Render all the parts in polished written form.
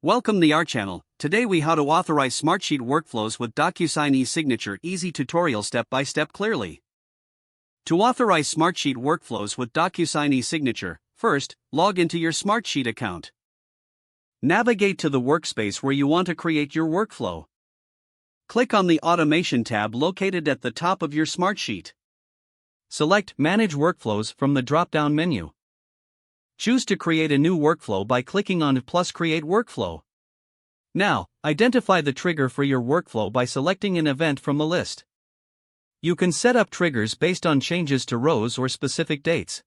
Welcome to our channel. Today we how to authorize Smartsheet workflows with DocuSign eSignature. Easy tutorial step by step clearly. To authorize Smartsheet workflows with DocuSign eSignature, first, log into your Smartsheet account. Navigate to the workspace where you want to create your workflow. Click on the Automation tab located at the top of your Smartsheet. Select Manage Workflows from the drop-down menu. Choose to create a new workflow by clicking on Create Workflow. Now, identify the trigger for your workflow by selecting an event from the list. You can set up triggers based on changes to rows or specific dates.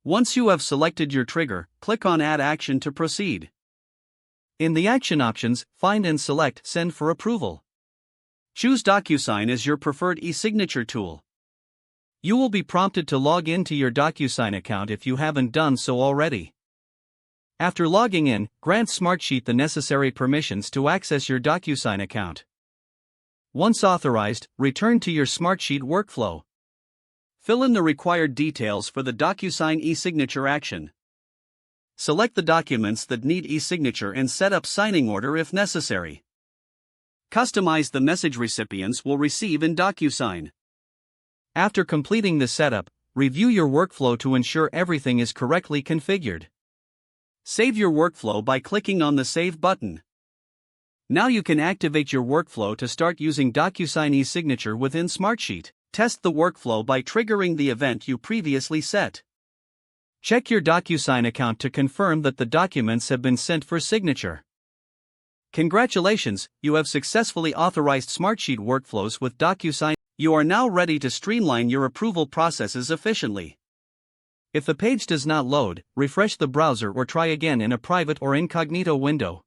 Once you have selected your trigger, click on Add Action to proceed. In the action options, find and select Send for approval. Choose DocuSign as your preferred e-signature tool. You will be prompted to log into your DocuSign account if you haven't done so already. After logging in, grant Smartsheet the necessary permissions to access your DocuSign account. Once authorized, return to your Smartsheet workflow. Fill in the required details for the DocuSign e-signature action. Select the documents that need e-signature and set up signing order if necessary. Customize the message recipients will receive in DocuSign. After completing the setup, review your workflow to ensure everything is correctly configured. Save your workflow by clicking on the Save button. Now you can activate your workflow to start using DocuSign eSignature within Smartsheet. Test the workflow by triggering the event you previously set. Check your DocuSign account to confirm that the documents have been sent for signature. Congratulations, you have successfully authorized Smartsheet workflows with DocuSign. You are now ready to streamline your approval processes efficiently. If the page does not load, refresh the browser or try again in a private or incognito window.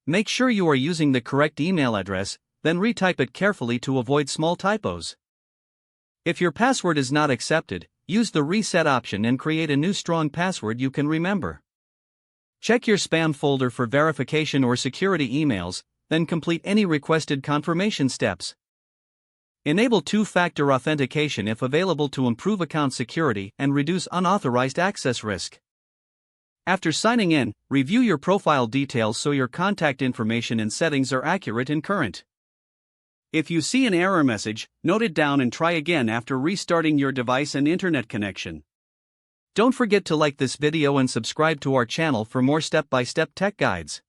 Make sure you are using the correct email address, then retype it carefully to avoid small typos. If your password is not accepted, use the reset option and create a new strong password you can remember. Check your spam folder for verification or security emails, then complete any requested confirmation steps. Enable two-factor authentication if available to improve account security and reduce unauthorized access risk. After signing in, review your profile details so your contact information and settings are accurate and current. If you see an error message, note it down and try again after restarting your device and internet connection. Don't forget to like this video and subscribe to our channel for more step-by-step tech guides.